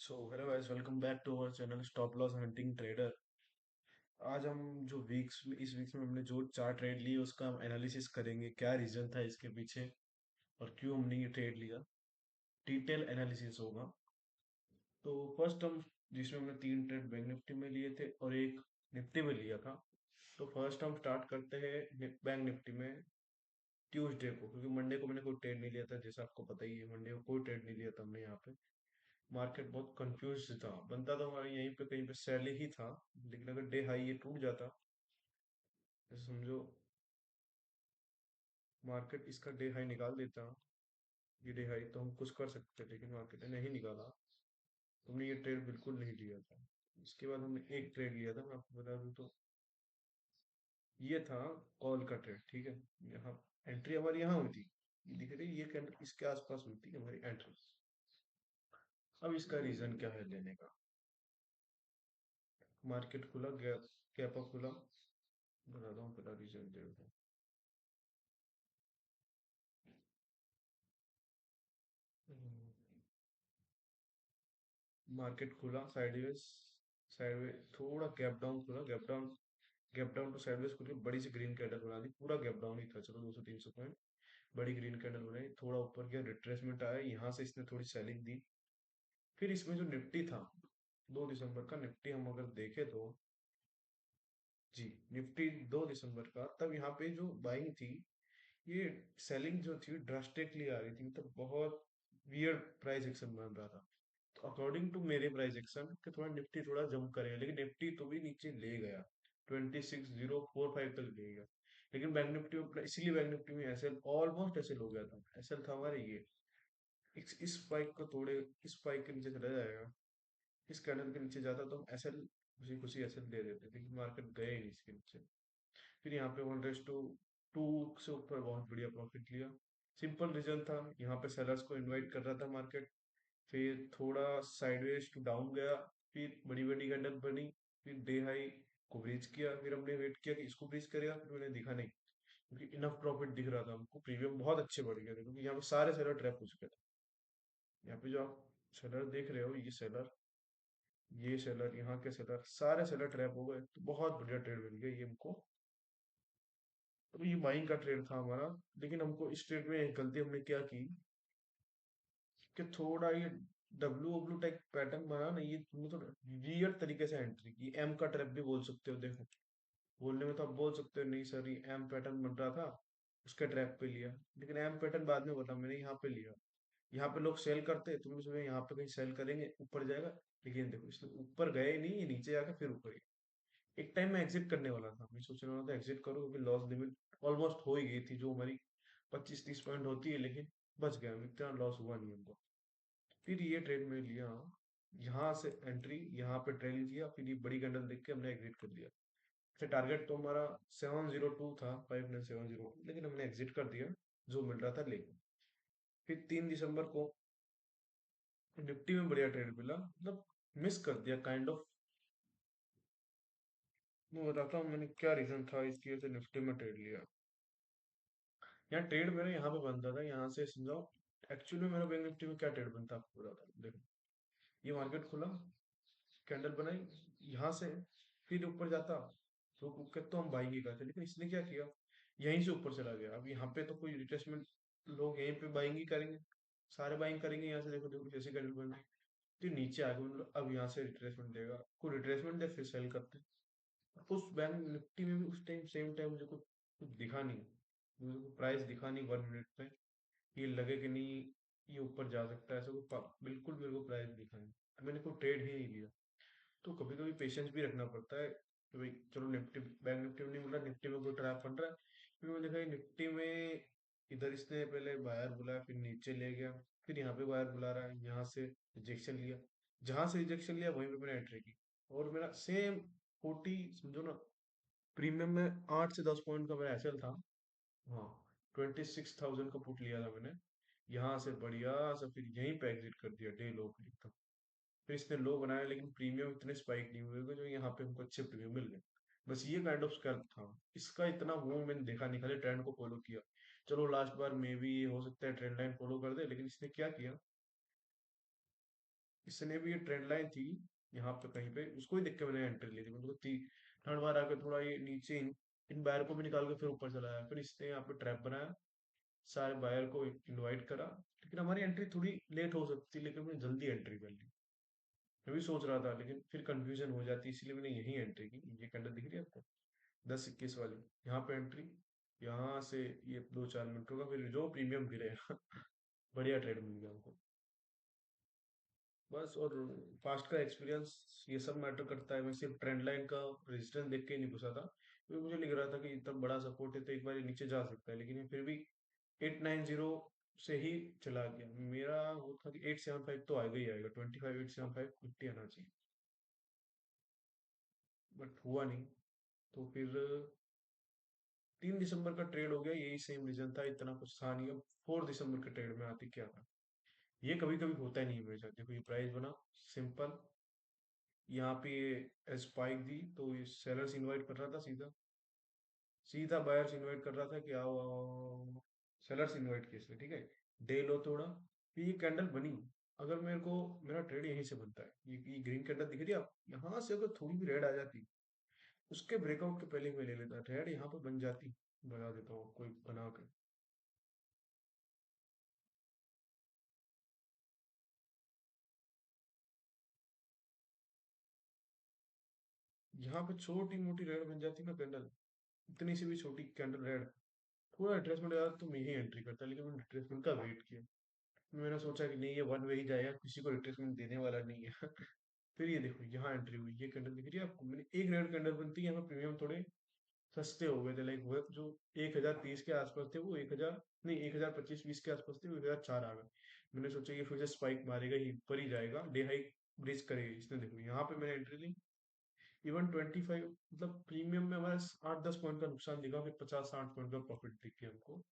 So hello guys, welcome back to our channel stop loss hunting trader. आज हम जो इस वीक्स में हमने जो चार ट्रेड लिए उसका हम एनालिसिस करेंगे, क्या रीजन था इसके पीछे और क्यों हमने ये ट्रेड लिया। डिटेल एनालिसिस होगा। तो फर्स्ट हम जिसमें हमने तीन ट्रेड बैंक निफ्टी में लिए थे और एक निफ्टी में लिया था। तो फर्स्ट हम स्टार्ट करते हैं बैंक निफ्टी में ट्यूसडे को, क्योंकि मंडे को मैंने कोई ट्रेड नहीं लिया था। जैसा आपको पता ही है, मंडे को कोई ट्रेड नहीं लिया था हमने यहाँ पे। मार्केट बहुत कंफ्यूज था, बनता तो हमारे यहीं पे कहीं पे सेल ही था। लेकिन अगर डे हाई ये टूट जाता, जैसे समझो मार्केट इसका डे हाई निकाल देता, ये डे हाई तो हम कुछ कर सकते थे, लेकिन मार्केट ने नहीं निकाला। तो हमने ये ट्रेड बिल्कुल नहीं लिया था। इसके बाद हमने एक ट्रेड लिया था, मैं आपको बता दूं तो ये था कॉल का ट्रेड। ठीक है, यहाँ एंट्री हमारी यहाँ हुई थी, ये दिख रही है, ये कैंडल इसके आसपास हुई थी हमारी एंट्री। अब इसका रीजन क्या है लेने का। मार्केट खुला, गैप गैप अप खुला। बताता हूँ पहला रीजन देखो। मार्केट खुला साइडवेज, साइडवेज थोड़ा गैप डाउन खुला, गैप डाउन टू साइडवेज खुली, बड़ी सी ग्रीन कैंडल बना दी। पूरा गैप डाउन ही था, चलो 200-300 पॉइंट बड़ी ग्रीन कैंडल बनाई। थोड़ा ऊपर गया, रिट्रेसमेंट आया, यहाँ से इसने थोड़ी सेलिंग दी। फिर इसमें जो निफ्टी था, 2 दिसंबर का निफ्टी हम अगर देखें तो, जी, निफ्टी 2 दिसंबर का, तब यहाँ पे जो बाइंग थी, ये सेलिंग जो थी ड्रास्टिकली आ रही थी, मतलब बहुत वियर्ड प्राइस एक्शन बन रहा था। तो अकॉर्डिंग टू मेरे प्राइस एक्शन कि थोड़ा निफ्टी थोड़ा जंप करेगा, लेकिन निफ्टी तो भी नीचे ले गया, 26,045 तक ले गया। लेकिन बैंक निफ्टी में इसीलिए बैंक निफ्टी में एसएल ऑलमोस्ट एसएल हो गया था। एसएल था हमारे ये, इस स्पाइक को तोड़े, इस स्पाइक के नीचे चला जाएगा, इस कैंडल के नीचे जाता तो हम एसएल खुशी खुशी एसएल दे देते, लेकिन मार्केट गए ही नहीं इसके नीचे। फिर यहाँ पे 1:2 से ऊपर बहुत बढ़िया प्रॉफिट लिया। सिंपल रीजन था, यहाँ पे सेलर्स को इनवाइट कर रहा था मार्केट। फिर थोड़ा साइडवेज टू डाउन गया, फिर बड़ी बड़ी कैंडल बनी, फिर डे हाई को ब्रीच किया। फिर हमने वेट किया कि इसको ब्रीच करेगा, फिर मैंने दिखा नहीं, क्योंकि इनफ प्रॉफिट दिख रहा था हमको, प्रीमियम बहुत अच्छे बढ़ गए थे, क्योंकि यहाँ पे सारे सेलर ट्रैप हो चुके थे। यहाँ पे जो आप सेलर देख रहे हो, ये सेलर, ये सेलर, यहाँ के सेलर, सारे सेलर ट्रैप हो गए। तो बहुत बढ़िया ट्रेड मिल गया ये हमको। तो ये बाइंग का ट्रेड था हमारा। लेकिन हमको इस ट्रेड में एक गलती हमने क्या की कि थोड़ा ये डब्ल्यू डब्ल्यू टाइप पैटर्न बना ना, ये तुमने थोड़ा वियर्ड तरीके से एंट्री की। एम का ट्रैप भी बोल सकते हो, देखो बोलने में तो आप बोल सकते हो नहीं सर ये एम पैटर्न बन रहा था, उसका ट्रैप पे लिया। लेकिन एम पैटर्न बाद में बता, मैंने यहाँ पे लिया। यहाँ पे लोग सेल करते, तुमने सोचा यहाँ पे कहीं सेल करेंगे ऊपर जाएगा, लेकिन देखो इसने ऊपर गए नहीं, ये नीचे जाकर फिर ऊपर गया। एक टाइम में एग्जिट करने वाला था, मैं सोच रहा था एग्जिट करो, क्योंकि लॉस लिमिट ऑलमोस्ट हो ही गई थी जो हमारी 25-30 पॉइंट होती है, लेकिन बच गया, इतना लॉस हुआ नहीं हमको। फिर ये ट्रेड में लिया, यहाँ से एंट्री, यहाँ पे ट्रेल किया, फिर ये बड़ी कैंडल देख के हमने एग्जिट कर दिया। अच्छा, टारगेट तो हमारा 702 था, 5970, लेकिन हमने एग्जिट कर दिया, जो मिल रहा था लेके। फिर 3 दिसंबर को निफ्टी में बढ़िया ट्रेड मिला, मतलब मिस कर दिया काइंड ऑफ। मैं बताता हूँ मैंने क्या रीजन था इसकी वजह से निफ्टी में ट्रेड लिया। यहाँ ट्रेड मेरा यहाँ पे बनता था, यहाँ से समझाओ एक्चुअली में मेरा बैंक निफ्टी में क्या ट्रेड बनता है, आपको बताता हूँ देखो। ये मार्केट खुला, कैंडल बनाई यहाँ से, फिर ऊपर जाता तो कहते तो हम बाइंग ही करते, लेकिन इसने क्या किया, यहीं से ऊपर चला गया। अब यहाँ पे तो कोई रिट्रेसमेंट, लोग यहीं पे बाइंग ही करेंगे, सारे बाइंग करेंगे यहाँ से। देखो देखो जैसे कैंडल बन रही, फिर नीचे आ गए, मतलब अब यहाँ से रिट्रेसमेंट देगा, कोई रिट्रेसमेंट दे फिर सेल करते। उस बैंक निफ्टी में भी उस टाइम सेम टाइम मुझे कुछ कुछ दिखा नहीं, मुझे को प्राइस दिखा नहीं 1 मिनट में, ये लगे कि नहीं ये ऊपर जा सकता है, ऐसा कोई बिल्कुल मेरे को प्राइस दिखा नहीं, मैंने कोई ट्रेड ही नहीं लिया। तो कभी कभी पेशेंस भी रखना पड़ता है कि भाई चलो निफ्टी, बैंक निफ्टी में नहीं मिल रहा, निफ्टी में कोई ट्रैप बन रहा है। फिर मैंने देखा ये निफ्टी में इधर इसने पहले बायर बुलाया, फिर नीचे ले गया, फिर यहाँ पे बायर बुला रहा है, यहाँ से रिजेक्शन लिया, जहां से रिजेक्शन लिया वहीं पे मैंने एंट्री की। और मेरा सेम 40, समझो ना, प्रीमियम में 8 से 10 पॉइंट का मेरा एसएल था। हाँ, 26,000 का पुट लिया था मैंने, यहाँ से बढ़िया से फिर यहीं पे एग्जिट कर दिया डे लो पे एकदम। फिर इसने लो बनाया, लेकिन प्रीमियम इतने स्पाइक नहीं हुए जो यहाँ पे हमको अच्छे प्रीमियम मिल गए। बस ये काइंड ऑफ स्कैल्प था। इसका इतना वो मैंने देखा नहीं, खाली ट्रेंड को फॉलो किया। चलो लास्ट बार मे भी हो सकता है ट्रेंड लाइन फॉलो कर दे, लेकिन इसने क्या किया, इसने भी ये ट्रेंड लाइन थी यहाँ पे कहीं पे, उसको ही देख के मैंने एंट्री ली थी। मतलब थर्ड बार आके थोड़ा ये नीचे इन बायर को भी निकाल के फिर ऊपर चला आया, फिर इसने यहाँ पे ट्रैप बनाया, सारे बायर को इनवाइट करा। लेकिन हमारी एंट्री थोड़ी लेट हो सकती, लेकिन मैंने जल्दी एंट्री कर ली। मैं भी सोच रहा था, लेकिन फिर कंफ्यूजन हो जाती, इसलिए मैंने यही एंट्री की। ये कैंडल दिख रही है आपको, 10-21 वाली, यहाँ पे एंट्री, यहाँ से ये 2-4 मिनट होगा, फिर जो प्रीमियम गिरेगा बढ़िया ट्रेड मिल गया हमको। बस, और पास्ट का एक्सपीरियंस ये सब मैटर करता है। मैं सिर्फ ट्रेंड लाइन का रेजिस्टेंस देख के ही नहीं घुसा था, क्योंकि मुझे लग रहा था कि इतना बड़ा सपोर्ट है तो एक बार ये नीचे जा सकता है, लेकिन ये फिर भी 890 से ही चला गया। मेरा वो था कि 875 तो आएगा ही आएगा, 25 875 50 आना चाहिए, बट हुआ नहीं। तो फिर 3 दिसंबर का ट्रेड हो गया, यही सेम रीजन था, इतना कुछ था नहीं। अब 4 दिसंबर के ट्रेड में आती क्या था, ये कभी कभी होता ही नहीं है मेरे साथ। देखो ये प्राइस बना सिंपल, यहाँ पे ये स्पाइक दी तो ये सेलर्स इनवाइट कर रहा था, सीधा सीधा बायर्स इनवाइट कर रहा था कि आओ आओ। सेलर्स इनवाइट किए इसने, ठीक है। डे लो थोड़ा, फिर ये कैंडल बनी। अगर मेरे को, मेरा ट्रेड यहीं से बनता है, ये ग्रीन कैंडल दिख रही है आप, यहाँ से अगर थोड़ी भी रेड आ जाती, उसके ब्रेकआउट के पहले ही मैं ले लेता, रेड यहाँ पर बन जाती। बना देता हूँ कोई बना कर। यहाँ पे छोटी मोटी रेड बन जाती ना कैंडल, इतनी सी भी छोटी कैंडल रेड, थोड़ा रिट्रेसमेंट आया तो मैं ही एंट्री करता, लेकिन मैंने रिट्रेसमेंट का वेट किया। मैंने सोचा कि नहीं, ये वन वे ही जाएगा, किसी को रिट्रेसमेंट देने वाला नहीं है फिर ये देखो यहाँ एंट्री हुई, ये कैंडल दिख रही है आपको, मैंने एक रेड कैंडल बनती है, यहाँ प्रीमियम थोड़े सस्ते हो गए थे, लाइक वो जो 1030 के आसपास थे, वो 1000 नहीं, 1025-20 के आसपास थे, वो 1004 आ गए। मैंने सोचा ये फिर से स्पाइक मारेगा, ये ऊपर ही जाएगा, डे हाई ब्रेच करेगी इसने। देखो यहाँ पे मैंने एंट्री ली, इवन 25, मतलब प्रीमियम में हमारा 8-10 पॉइंट का नुकसान दिखा, फिर 50-60 पॉइंट का प्रॉफिट दिख गया हमको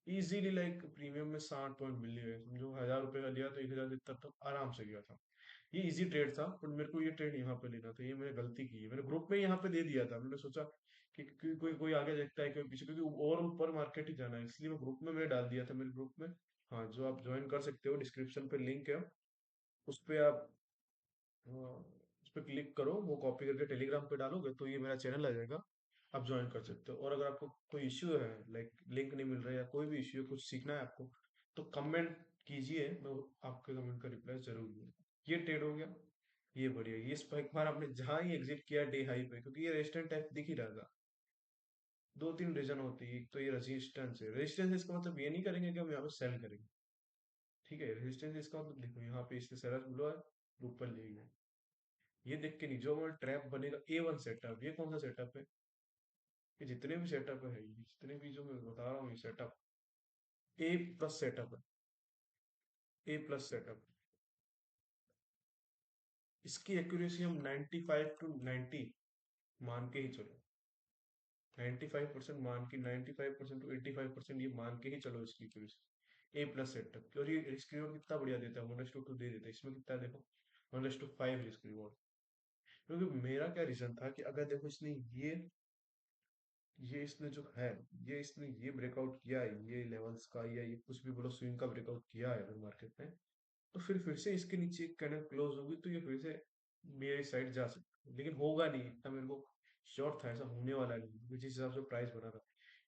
इजीली। लाइक प्रीमियम में 60 पॉइंट मिल गए, समझो 1000 रुपए का लिया तो 1070 तक आराम से गया था। ये इजी ट्रेड था, पर मेरे को ये ट्रेड यहाँ पे लेना था, ये मैंने गलती की है। मैंने ग्रुप में यहाँ पे दे दिया था, मैंने सोचा कि कोई कोई आगे देखता है, कोई पीछे, क्योंकि और ऊपर मार्केट ही जाना है, इसलिए मैं ग्रुप में मैंने डाल दिया था, मेरे ग्रुप में। हाँ, जो आप ज्वाइन कर सकते हो, डिस्क्रिप्शन पे लिंक है, उस पे आप, हाँ, उस पर क्लिक करो, वो कॉपी करके टेलीग्राम पे डालोगे तो ये मेरा चैनल आ जाएगा, आप ज्वाइन कर सकते हो। और अगर आपको कोई इश्यू है, लाइक लिंक नहीं मिल रहा है या कोई भी इश्यू है, कुछ सीखना है आपको, तो कमेंट कीजिए, मैं आपके कमेंट का रिप्लाई जरूर दूंगा। ये ट्रेड हो गया, ये बढ़िया। ये स्पाइक बार आपने जहां ही एग्जिट किया डे हाई पे, क्योंकि ये रेजिस्टेंस टाइप दिख ही रहा था। दो तीन रीजन होती है, एक तो ये रेजिस्टेंस है, रेजिस्टेंस इसका मतलब ये नहीं करेंगे कि हम यहाँ पे सेल करेंगे, ठीक है। रेजिस्टेंस इसका मतलब देखो, यहाँ पे इसने सेलर बोला है, ऊपर ले गए, ये देख के नहीं, जो हमारा ट्रैप बनेगा A1 सेटअप, ये कौन सा सेटअप है, ये जितने भी सेटअप है, ये जितने भी जो मैं बता रहा हूँ, ये सेटअप A+ सेटअप है, A+ सेटअप। इसकी एक्यूरेसी हम 95 to 90 मान के ही चलो, 95% मान के, 95% to 85% ये मान के ही चलो इसकी एक्यूरेसी। A+ सेटअप, और ये रिस्क रिवॉर्ड कितना बढ़िया देता है, 1:2 दे देता है, इसमें कितना है देखो, 1:5 रिस्क रिवॉर्ड। क्योंकि मेरा क्या रीजन था कि अगर देखो इसने ये इसने जो है, ये इसने ये ब्रेकआउट किया है, ये लेवल्स का, या ये कुछ भी बोलो, स्विंग का ब्रेकआउट किया है अगर मार्केट में, तो फिर से इसके नीचे एक कैंडल क्लोज होगी, तो ये फिर से मेरी साइड जा सकता है, लेकिन होगा नहीं, इतना मेरे को श्योर था, ऐसा होने वाला नहीं, क्योंकि जिस हिसाब से प्राइस बना था,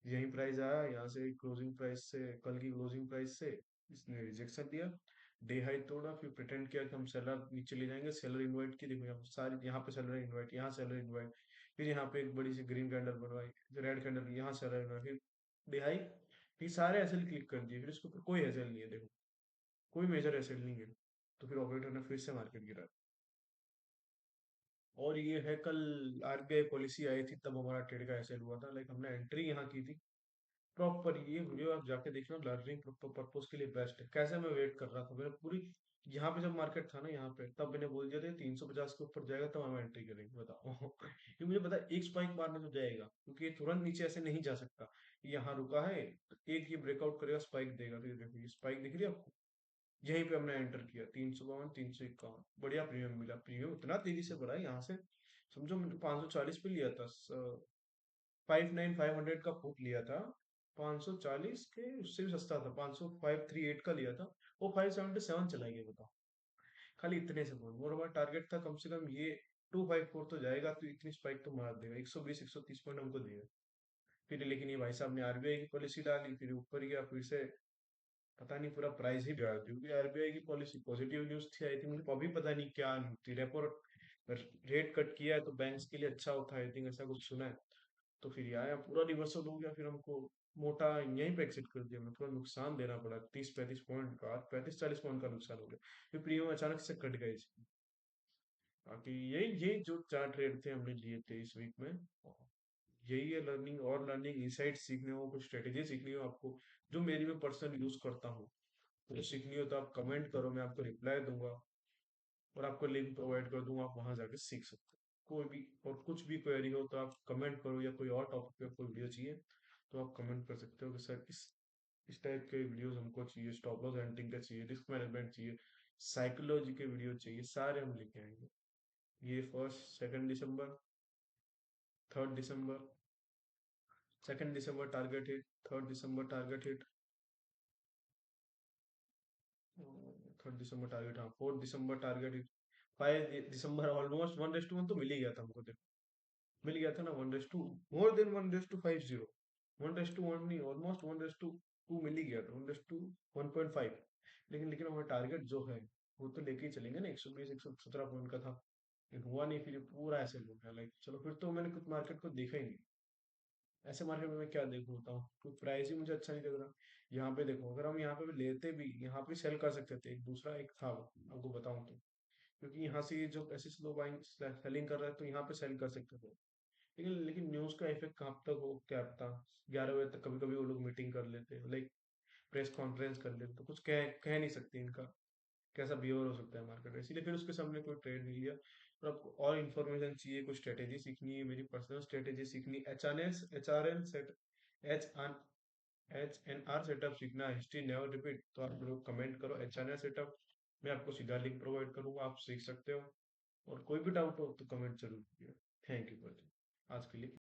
यही प्राइस आया, यहाँ से क्लोजिंग प्राइस से, कल की क्लोजिंग प्राइस से इसने रिजेक्शन दिया, डे हाई तोड़ा, फिर प्रिटेंड किया कि हम सेलर नीचे ले जाएंगे, सेलर इन्वाइट की, देखो यहाँ सारी, यहाँ पे सेलर इन्वाइट, यहाँ सेलर इन्वाइट, फिर यहाँ पे एक बड़ी सी ग्रीन कैंडल बनवाई, रेड कैंडल, यहाँ सेलर इन्वाइट, फिर डे हाई, फिर सारे एसएल क्लिक कर दिए, फिर इसके ऊपर कोई एसएल नहीं है, देखो कोई मेजर एसएल नहीं है। तो फिर ऑपरेटर ने फिर से मार्केट गिरा। और ये है, कल आरबीआई पॉलिसी आई थी, तब हमारा ट्रेड का एसएल हुआ था, लाइक हमने एंट्री यहाँ की थी प्रॉपर। ये वीडियो आप जाके देखना, लर्निंग पर्पज के लिए बेस्ट है। कैसे मैं वेट कर रहा था, मैंने पूरी, यहाँ पे जब मार्केट था ना, यहाँ पे तब मैंने बोल दिया था 350 के ऊपर जाएगा तब हम एंट्री करेंगे, बताओ ये मुझे पता है, एक स्पाइक मारने तो जाएगा, क्योंकि ये तुरंत नीचे ऐसे नहीं जा सकता। यहाँ रुका है, तो एक ये ब्रेकआउट करेगा, स्पाइक देगा, तो ये देखो, ये स्पाइक दिख रही है आपको, यहीं पे हमने एंटर किया, 352 351, बढ़िया प्रीमियम मिला। प्रीमियम इतना तेजी से बढ़ा है यहाँ से, समझो मैंने 540 पे लिया था, 59500 का पुट लिया था, 540 के उससे भी सस्ता था, 500 538 का लिया था, वो 577 चला गया, बताओ खाली इतने से पॉइंट, और हमारा टारगेट था कम से कम ये 254 तो जाएगा, तो इतनी स्पाइक तो मार देगा, 120 130 पॉइंट हमको दिए। फिर लेकिन ये भाई साहब ने आरबीआई की पॉलिसी डाली, फिर ऊपर गया, फिर से पता नहीं पूरा प्राइस ही गिरा, क्योंकि आरबीआई की पॉलिसी पॉजिटिव न्यूज थी आई थिंक, अभी पता नहीं क्या न्यूज थी, रेपो रेट कट किया है तो बैंक्स के लिए अच्छा होता है आई थिंक, ऐसा कुछ सुना है। तो फिर ये आया, पूरा रिवर्सल हो गया, फिर हमको मोटा यहीं पे एग्जिट कर दिया, मैं पूरा नुकसान देना पड़ा, 30 35 पॉइंट का, 35 40 पॉइंट का नुकसान हो गया। फिर प्रीमियम अचानक से कट गए इसमें। बाकी यही जो 4 ट्रेड थे हमने लिए थे इस वीक में, यही है लर्निंग, और लर्निंग इनसाइट सीखने हो, कुछ स्ट्रेटेजी सीखनी हो आपको, जो मेरी मैं पर्सनल यूज करता हूँ, तो सीखनी हो तो आप कमेंट करो, मैं आपको रिप्लाई दूंगा, और आपको लिंक प्रोवाइड कर दूंगा, आप वहां जाके सीख सकते हो कोई भी। और कुछ भी क्वेरी हो तो आप कमेंट करो, या कोई और टॉपिक पे कोई वीडियो चाहिए तो आप कमेंट कर सकते हो कि सर इस टाइप के वीडियोस हमको चाहिए, स्टॉप लॉस हंटिंग का चाहिए, रिस्क मैनेजमेंट चाहिए, साइकोलॉजी के वीडियो चाहिए, सारे हम लेके आएंगे। ये 1 2 दिसंबर, 3 दिसंबर, 2 दिसंबर टारगेट हिट, 3 दिसंबर टारगेट हिट, 3 दिसंबर टारगेट, हाँ 4 दिसंबर टारगेट हिट, 5 दिसंबर ऑलमोस्ट 1:1 तो मिल ही गया था हमको, मिल गया था ना 1:2, मोर देन 1:50, 1:1 नहीं, ऑलमोस्ट 1:2 मिल ही गया था, 1:1.5। लेकिन हमारा टारगेट जो है वो तो लेके ही चलेंगे ना, 120 117 पॉइंट का था, लेकिन हुआ नहीं, फिर ये पूरा ऐसे हो गया, लाइक चलो फिर तो मैंने कुछ मार्केट को देखा ही नहीं। ऐसे मार्केट में मैं क्या देखूं बताऊं, तो प्राइस ही मुझे अच्छा नहीं लग रहा। यहाँ पे देखो, अगर हम यहाँ पे भी लेते भी, यहाँ पे सेल कर सकते थे, एक दूसरा एक था आपको बताऊं तो, क्योंकि यहाँ से ये जो ऐसे स्लो बाइंग सेलिंग कर रहा है, तो यहाँ पे सेल कर सकते थे। लेकिन न्यूज का इफेक्ट कब तक हो क्या पता, 11 बजे तक कभी कभी वो लोग मीटिंग कर लेते हैं, लाइक प्रेस कॉन्फ्रेंस कर लेते, तो कुछ कह नहीं सकते इनका कैसा बिहेवियर हो सकता है मार्केट में, इसीलिए फिर उसके सामने कोई ट्रेड नहीं लिया। और आपको और इन्फॉर्मेशन चाहिए, कुछ स्ट्रेटेजी सीखनी है, मेरी पर्सनल स्ट्रेटेजी सीखनी, H R N set, H N R setup सीखना, हिस्ट्री नेवर रिपीट, तो आप लोग कमेंट करो एच एन आर सेटअप, मैं आपको सीधा लिंक प्रोवाइड करूंगा, आप सीख सकते हो। और कोई भी डाउट हो तो कमेंट जरूर कीजिए। थैंक यू आज के लिए।